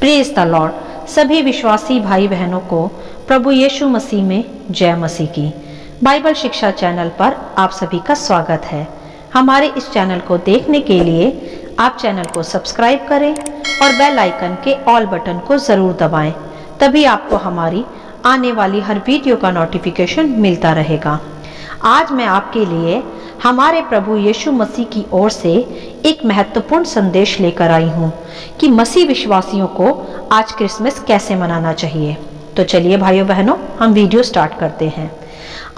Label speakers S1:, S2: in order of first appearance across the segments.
S1: Praise the Lord. सभी विश्वासी भाई बहनों को प्रभु यीशु मसीह में जय मसीह की। बाइबल शिक्षा चैनल पर आप सभी का स्वागत है। हमारे इस चैनल को देखने के लिए आप चैनल को सब्सक्राइब करें और बेल आइकन के ऑल बटन को ज़रूर दबाएं, तभी आपको हमारी आने वाली हर वीडियो का नोटिफिकेशन मिलता रहेगा। आज मैं आपके लिए हमारे प्रभु यीशु मसीह की ओर से एक महत्वपूर्ण संदेश लेकर आई हूँ कि मसीह विश्वासियों को आज क्रिसमस कैसे मनाना चाहिए। तो चलिए भाइयों बहनों, हम वीडियो स्टार्ट करते हैं।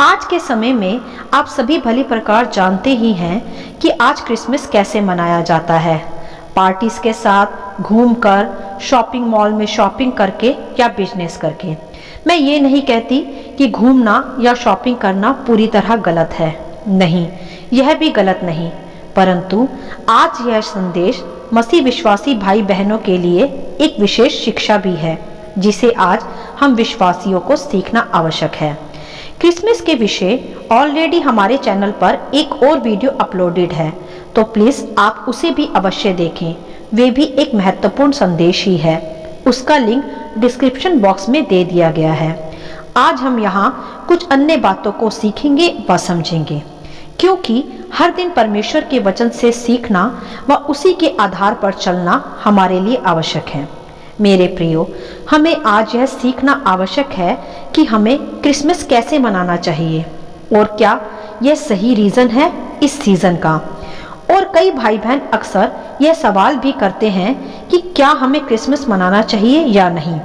S1: आज के समय में आप सभी भली प्रकार जानते ही हैं कि आज क्रिसमस कैसे मनाया जाता है। पार्टीज के साथ घूमकर, शॉपिंग मॉल में शॉपिंग करके या बिजनेस करके। मैं ये नहीं कहती कि घूमना या शॉपिंग करना पूरी तरह गलत है, नहीं, यह भी गलत नहीं, परंतु आज यह संदेश मसीह विश्वासी भाई बहनों के लिए एक विशेष शिक्षा भी है, जिसे आज हम विश्वासियों को सीखना आवश्यक है। क्रिसमस के विषय ऑलरेडी हमारे चैनल पर एक और वीडियो अपलोडेड है, तो प्लीज आप उसे भी अवश्य देखें। वे भी एक महत्वपूर्ण संदेश ही है। उसका लिंक डिस्क्रिप्शन बॉक्स में दे दिया गया है। आज हम यहाँ कुछ अन्य बातों को सीखेंगे व समझेंगे, क्योंकि हर दिन परमेश्वर के वचन से सीखना व उसी के आधार पर चलना हमारे लिए आवश्यक है। मेरे प्रियो, हमें आज यह सीखना आवश्यक है कि हमें क्रिसमस कैसे मनाना चाहिए और क्या यह सही रीज़न है इस सीज़न का। और कई भाई बहन अक्सर यह सवाल भी करते हैं कि क्या हमें क्रिसमस मनाना चाहिए या नहीं।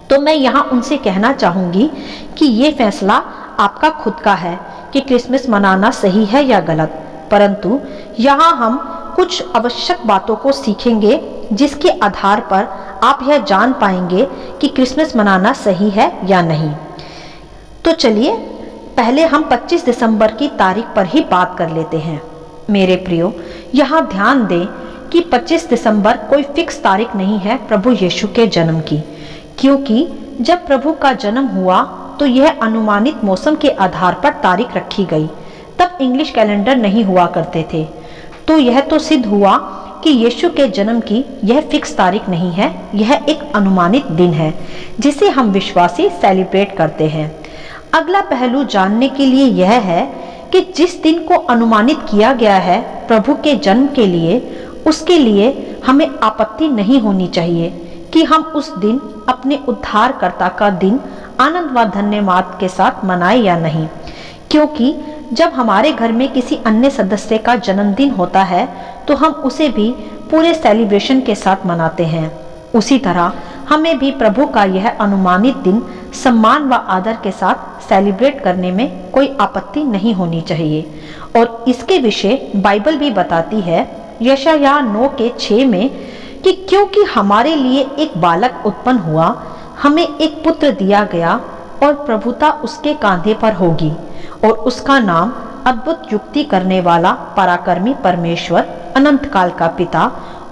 S1: तो मैं यहाँ उनसे कहना चाहूँगी कि ये फैसला आपका खुद का है कि क्रिसमस मनाना सही है या गलत, परंतु यहाँ हम कुछ आवश्यक बातों को सीखेंगे जिसके आधार पर आप यह जान पाएंगे कि क्रिसमस मनाना सही है या नहीं। तो चलिए पहले हम 25 दिसंबर की तारीख पर ही बात कर लेते हैं। मेरे प्रियो, यहाँ ध्यान दें कि 25 दिसंबर कोई फिक्स तारीख नहीं है प्रभु यीशु के जन्म की, क्योंकि जब प्रभु का जन्म हुआ तो यह अनुमानित मौसम के आधार पर तारीख रखी गई। तब इंग्लिश कैलेंडर नहीं हुआ करते थे, तो यह तो सिद्ध हुआ कि यीशु के जन्म की यह फिक्स तारीख नहीं है, यह एक अनुमानित दिन है जिसे हम विश्वासी सेलिब्रेट करते हैं। अगला पहलू जानने के लिए यह है कि जिस दिन को अनुमानित किया गया है प्रभु के जन्म के लिए, उसके लिए हमें आपत्ति नहीं होनी चाहिए कि हम उस दिन अपने उद्धारकर्ता का दिन आनंद व धन्यवाद के साथ मनाए या नहीं, क्योंकि जब हमारे घर में किसी अन्य सदस्य का जन्मदिन होता है तो हम उसे भी पूरे सेलिब्रेशन के साथ मनाते हैं। उसी तरह हमें भी प्रभु का यह अनुमानित दिन सम्मान व आदर के साथ सेलिब्रेट करने में कोई आपत्ति नहीं होनी चाहिए। और इसके विषय बाइबल भी बताती है यशायाह 9:6 में कि क्योंकि हमारे लिए एक बालक उत्पन्न हुआ, हमें एक पुत्र दिया गया और प्रभुता उसके कांधे पर होगी और उसका नाम अद्भुत युक्ति करने वाला, पराक्रमी परमेश्वर, अनंत काल का पिता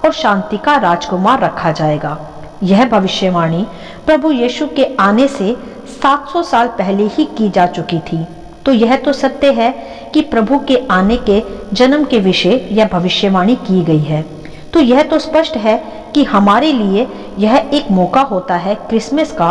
S1: और शांति का राजकुमार रखा जाएगा। यह भविष्यवाणी प्रभु यीशु के आने से 700 साल पहले ही की जा चुकी थी। तो यह तो सत्य है कि प्रभु के आने के जन्म के विषय यह भविष्यवाणी की गई है। तो यह तो स्पष्ट है कि हमारे लिए यह एक मौका होता है क्रिसमस का,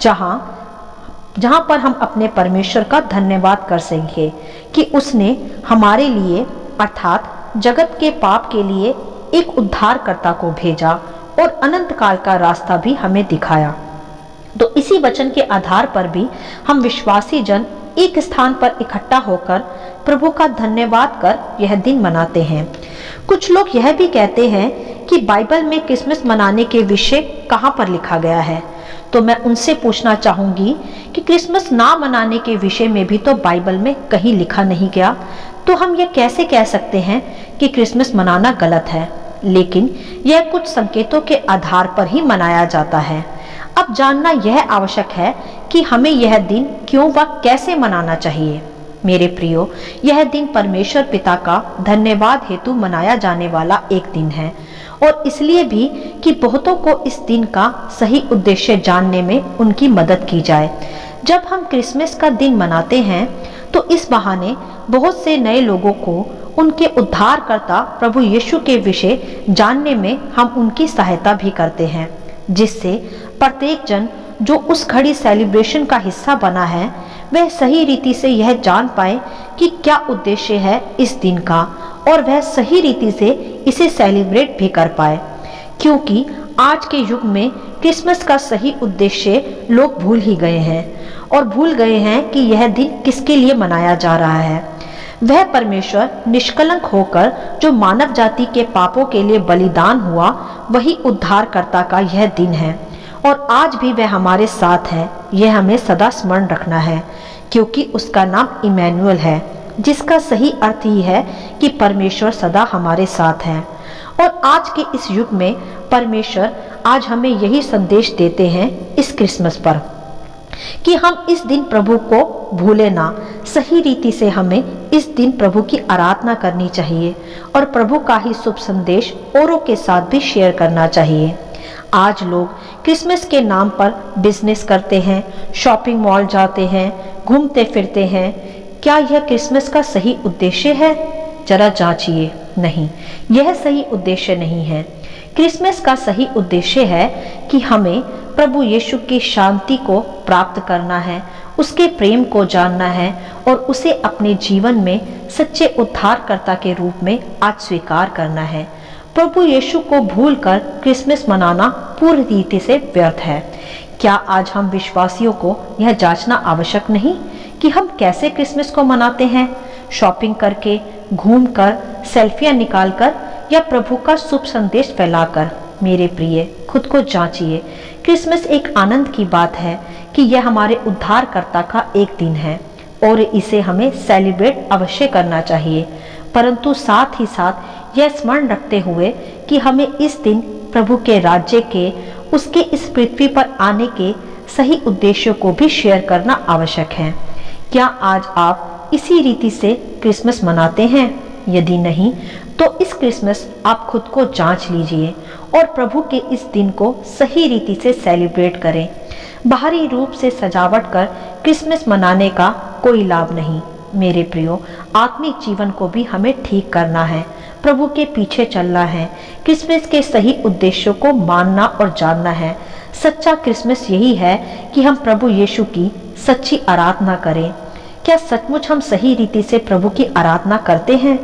S1: जहाँ पर हम अपने परमेश्वर का धन्यवाद कर सकें कि उसने हमारे लिए अर्थात जगत के पाप के लिए एक उद्धारकर्ता को भेजा और अनंत काल का रास्ता भी हमें दिखाया। तो इसी वचन के आधार पर भी हम विश्वासी जन एक स्थान पर इकट्ठा होकर प्रभु का धन्यवाद कर यह दिन मनाते हैं। कुछ लोग यह भी कहते हैं कि बाइबल में क्रिसमस मनाने के विषय कहाँ पर लिखा गया है। तो मैं उनसे पूछना चाहूँगी कि क्रिसमस ना मनाने के विषय में भी तो बाइबल में कहीं लिखा नहीं गया, तो हम यह कैसे कह सकते हैं कि क्रिसमस मनाना गलत है। लेकिन यह कुछ संकेतों के आधार पर ही मनाया जाता है। अब जानना यह आवश्यक है कि हमें यह दिन क्यों व कैसे मनाना चाहिए। मेरे प्रियो, यह दिन परमेश्वर पिता का धन्यवाद हेतु मनाया जाने वाला एक दिन है, और इसलिए भी कि बहुतों को इस दिन का सही उद्देश्य जानने में उनकी मदद की जाए। जब हम क्रिसमस का दिन मनाते हैं तो इस बहाने बहुत से नए लोगों को उनके उद्धारकर्ता प्रभु यीशु के विषय जानने में हम उनकी सहायता भी करते हैं। जिससे प्रत्येक जन जो उस घड़ी सेलिब्रेशन का हिस्सा बना है वह सही रीति से यह जान पाए कि क्या उद्देश्य है इस दिन का, और वह सही रीति से इसे सेलिब्रेट भी कर पाए। क्योंकि आज के युग में क्रिसमस का सही उद्देश्य लोग भूल ही गए हैं, और भूल गए हैं कि यह दिन किसके लिए मनाया जा रहा है। वह परमेश्वर निष्कलंक होकर जो मानव जाति के पापों के लिए बलिदान हुआ, वही उद्धारकर्ता का यह दिन है, और आज भी वह हमारे साथ है। यह हमें सदा स्मरण रखना है, क्योंकि उसका नाम इमैनुअल है, जिसका सही अर्थ ही है कि परमेश्वर सदा हमारे साथ है। और आज के इस युग में परमेश्वर आज हमें यही संदेश देते हैं इस क्रिसमस पर कि हम इस दिन प्रभु को भूले ना। सही रीति से हमें इस दिन प्रभु की आराधना करनी चाहिए और प्रभु का ही शुभ संदेश औरों के साथ भी शेयर करना चाहिए। आज लोग क्रिसमस के नाम पर बिजनेस करते हैं, शॉपिंग मॉल जाते हैं, घूमते फिरते हैं। क्या यह क्रिसमस का सही उद्देश्य है? जरा जांचिए। नहीं, यह सही उद्देश्य नहीं है। क्रिसमस का सही उद्देश्य है कि हमें प्रभु यीशु की शांति को प्राप्त करना है, उसके प्रेम को जानना है और उसे अपने जीवन में सच्चे उद्धारकर्ता के रूप में आज स्वीकार करना है। प्रभु यीशु को भूलकर क्रिसमस मनाना पूरी रीति से व्यर्थ है। क्या आज हम विश्वासियों को यह जांचना आवश्यक नहीं कि हम कैसे क्रिसमस को मनाते हैं? शॉपिंग करके, घूमकर, सेल्फियां निकालकर या प्रभु का शुभ संदेश फैलाकर? मेरे प्रिय, खुद को जांचिए। क्रिसमस एक आनंद की बात है कि यह हमारे उद्धारकर्ता का एक दिन है और इसे हमें सेलिब्रेट अवश्य करना चाहिए, परंतु साथ ही साथ यह स्मरण रखते हुए कि हमें इस दिन प्रभु के राज्य के, उसके इस पृथ्वी पर आने के सही उद्देश्यों को भी शेयर करना आवश्यक है। क्या आज आप इसी रीति से क्रिसमस मनाते हैं? यदि नहीं तो इस क्रिसमस आप खुद को जांच लीजिए और प्रभु के इस दिन को सही रीति से सेलिब्रेट करें। बाहरी रूप से सजावट कर क्रिसमस मनाने का कोई लाभ नहीं। मेरे प्रियो, आत्मिक जीवन को भी हमें ठीक करना है, प्रभु के पीछे चलना है, क्रिसमस के सही उद्देश्यों को मानना और जानना है। सच्चा क्रिसमस यही है कि हम प्रभु यीशु की सच्ची आराधना करें। क्या सचमुच हम सही रीति से प्रभु की आराधना करते हैं?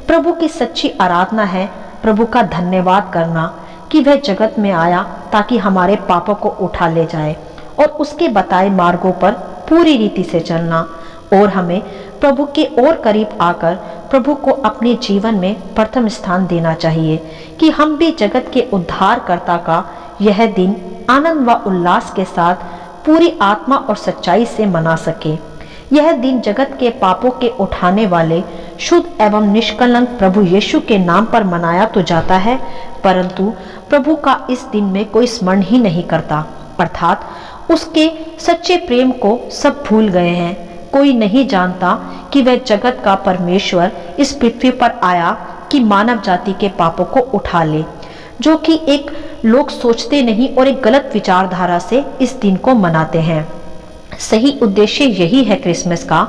S1: प्रभु की सच्ची आराधना है प्रभु का धन्यवाद करना कि वह जगत में आया ताकि हमारे पापों को उठा ले जाए और उसके बताए मार्गों पर पूरी रीति से चलना, और हमें प्रभु के और करीब आकर प्रभु को अपने जीवन में प्रथम स्थान देना चाहिए कि हम भी जगत के उद्धारकर्ता का यह दिन आनंद व उल्लास के साथ पूरी आत्मा और सच्चाई से मना सके। यह दिन जगत के पापों के उठाने वाले शुद्ध एवं निष्कलंक प्रभु यीशु के नाम पर मनाया तो जाता है, परंतु प्रभु का इस दिन में कोई स्मरण ही नहीं करता, अर्थात उसके सच्चे प्रेम को सब भूल गए हैं। कोई नहीं जानता कि वह जगत का परमेश्वर इस पृथ्वी पर आया कि मानव जाति के पापों को उठा ले, जो कि एक लोग सोचते नहीं और एक गलत विचारधारा से इस दिन को मनाते हैं। सही उद्देश्य यही है क्रिसमस का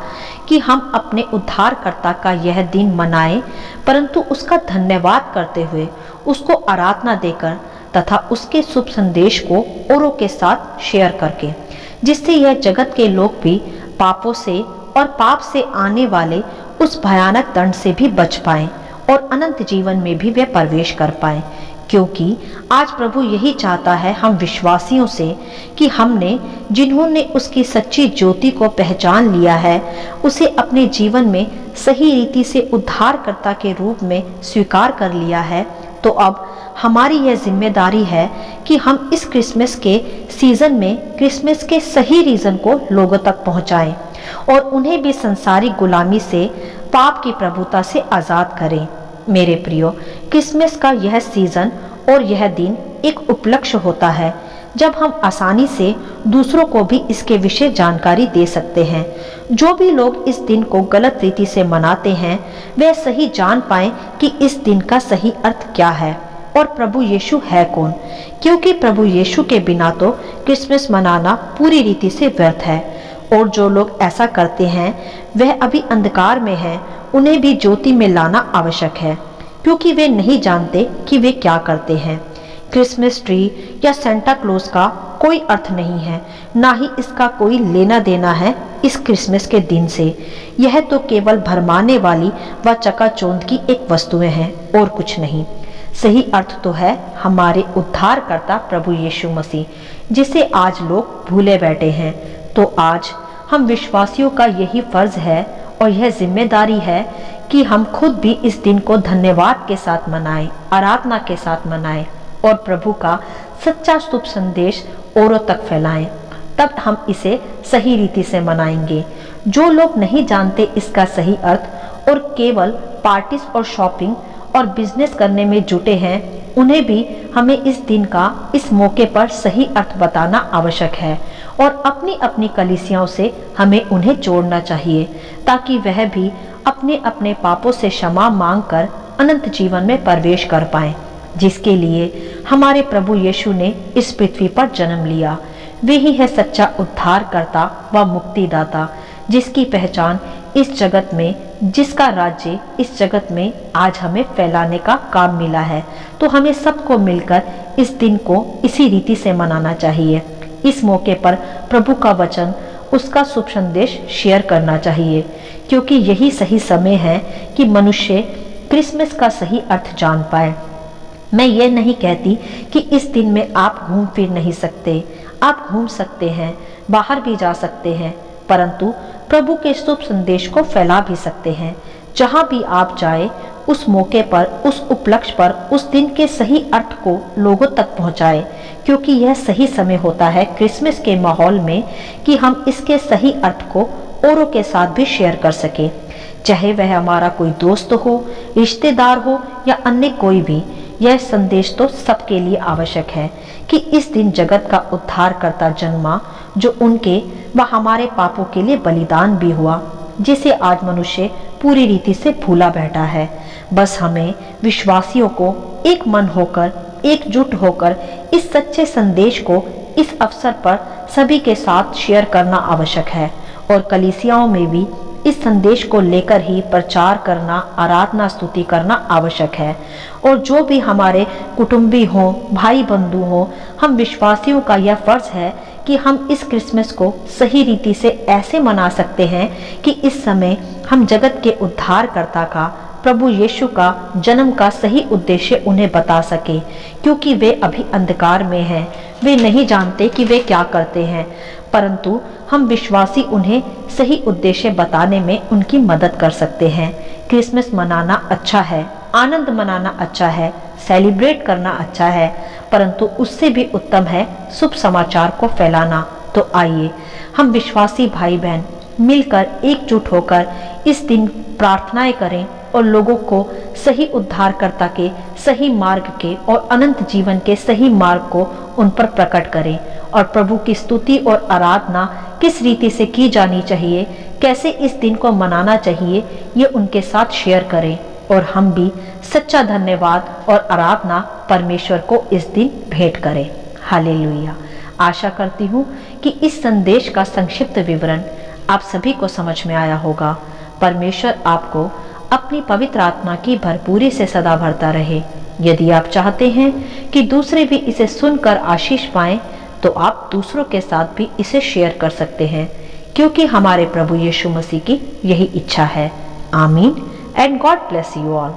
S1: कि हम अपने उद्धारकर्ता का यह दिन मनाएं, परंतु उसका धन्यवाद करते हुए, उसको आराधना देकर तथा उसके शुभ संदेश को औरों के साथ शेयर करके, जिससे यह जगत के लोग भी पापों से और पाप से आने वाले उस भयानक दंड से भी बच पाएं और अनंत जीवन में भी वे प्रवेश कर पाएं। क्योंकि आज प्रभु यही चाहता है हम विश्वासियों से कि हमने, जिन्होंने उसकी सच्ची ज्योति को पहचान लिया है, उसे अपने जीवन में सही रीति से उद्धारकर्ता के रूप में स्वीकार कर लिया है, तो अब हमारी यह जिम्मेदारी है कि हम इस क्रिसमस के सीजन में क्रिसमस के सही रीजन को लोगों तक पहुंचाएं और उन्हें भी संसारिक गुलामी से, पाप की प्रभुता से आज़ाद करें। मेरे प्रियो, क्रिसमस का यह सीजन और यह दिन एक उपलक्ष्य होता है जब हम आसानी से दूसरों को भी इसके विषय जानकारी दे सकते हैं। जो भी लोग इस दिन को गलत रीति से मनाते हैं, वे सही जान पाएं कि इस दिन का सही अर्थ क्या है और प्रभु यीशु है कौन, क्योंकि प्रभु यीशु के बिना तो क्रिसमस मनाना पूरी रीति से व्यर्थ है। और जो लोग ऐसा करते हैं वह अभी अंधकार में हैं, उन्हें भी ज्योति में लाना आवश्यक है, क्योंकि वे नहीं जानते कि वे क्या करते हैं। क्रिसमस ट्री या सेंटा क्लॉज का कोई अर्थ नहीं है, ना ही इसका कोई लेना देना है इस क्रिसमस के दिन से। यह तो केवल भरमाने वाली व चकाचौंध की एक वस्तुएं हैं और कुछ नहीं। सही अर्थ तो है हमारे उद्धारकर्ता प्रभु यीशु मसीह, जिसे आज लोग भूले बैठे हैं। तो आज हम विश्वासियों का यही फर्ज है और यह जिम्मेदारी है कि हम खुद भी इस दिन को धन्यवाद के साथ मनाएं, आराधना के साथ मनाएं और प्रभु का सच्चा शुभ संदेश औरों तक फैलाएं। तब हम इसे सही रीति से मनाएंगे। जो लोग नहीं जानते इसका सही अर्थ और केवल पार्टीज और शॉपिंग और बिजनेस करने में जुटे हैं, उन्हें भी हमें इस दिन का इस मौके पर सही अर्थ बताना आवश्यक है और अपनी अपनी कलीसियाओं से हमें उन्हें जोड़ना चाहिए, ताकि वह भी अपने अपने पापों से क्षमा मांगकर अनंत जीवन में प्रवेश कर पाएं, जिसके लिए हमारे प्रभु यीशु ने इस पृथ्वी पर जन्म लिया। वे ही है सच्चा उद्धारकर्ता व मुक्तिदाता, जिसकी पहचान इस जगत में, जिसका राज्य इस जगत में आज हमें फैलाने का काम मिला है। तो हमें सबको मिलकर इस दिन को इसी रीति से मनाना चाहिए। इस मौके पर प्रभु का वचन, उसका शुभ संदेश शेयर करना चाहिए, क्योंकि यही सही समय है कि मनुष्य क्रिसमस का सही अर्थ जान पाए। मैं ये नहीं कहती कि इस दिन में आप घूम फिर नहीं सकते, आप घूम सकते हैं, बाहर भी जा सकते हैं, परंतु प्रभु के शुभ संदेश को फैला भी सकते हैं। जहां भी आप जाए, उस मौके पर, उस उपलक्ष्य पर, उस दिन के सही अर्थ को लोगों तक पहुंचाए, क्योंकि यह सही समय होता है क्रिसमस के माहौल में कि हम इसके सही अर्थ को औरों के साथ भी शेयर कर सके। चाहे वह हमारा कोई दोस्त हो, रिश्तेदार हो या अन्य कोई भी, यह संदेश तो सबके लिए आवश्यक है कि इस दिन जगत का उद्धारकर्ता जन्मा, जो उनके व हमारे पापों के लिए बलिदान भी हुआ, जिसे आज मनुष्य पूरी रीति से भूला बैठा है। बस हमें विश्वासियों को एक मन होकर, एकजुट होकर इस सच्चे संदेश को इस अवसर पर सभी के साथ शेयर करना आवश्यक है और कलीसियाओं में भी इस संदेश को लेकर ही प्रचार करना, आराधना स्तुति करना आवश्यक है। और जो भी हमारे कुटुंबी हों, भाई बंधु हों, हम विश्वासियों का यह फर्ज है कि हम इस क्रिसमस को सही रीति से ऐसे मना सकते हैं कि इस समय हम जगत के उद्धारकर्ता का, प्रभु यीशु का जन्म का सही उद्देश्य उन्हें बता सके, क्योंकि वे अभी अंधकार में हैं। वे नहीं जानते कि वे क्या करते हैं, परंतु हम विश्वासी उन्हें सही उद्देश्य बताने में उनकी मदद कर सकते हैं। क्रिसमस मनाना अच्छा है, आनंद मनाना अच्छा है, सेलिब्रेट करना अच्छा है, परंतु उससे भी उत्तम है शुभ समाचार को फैलाना। तो आइए हम विश्वासी भाई बहन मिलकर एकजुट होकर इस दिन प्रार्थनाएं करें और लोगों को सही उद्धारकर्ता के सही मार्ग के और अनंत जीवन के सही मार्ग को उन पर प्रकट करें और प्रभु की स्तुति और आराधना किस रीति से की जानी चाहिए, कैसे इस दिन को मनाना चाहिए, ये उनके साथ शेयर करें और हम भी सच्चा धन्यवाद और आराधना परमेश्वर को इस दिन भेंट करें। हालेलुया। आशा करती हूँ कि इस संदेश का संक्षिप्त विवरण आप सभी को समझ में आया होगा। परमेश्वर आपको अपनी पवित्र आत्मा की भरपूरी से सदा भरता रहे। यदि आप चाहते हैं कि दूसरे भी इसे सुनकर आशीष पाएं, तो आप दूसरों के साथ भी इसे शेयर कर सकते हैं, क्योंकि हमारे प्रभु यीशु मसीह की यही इच्छा है। आमीन and God bless you all.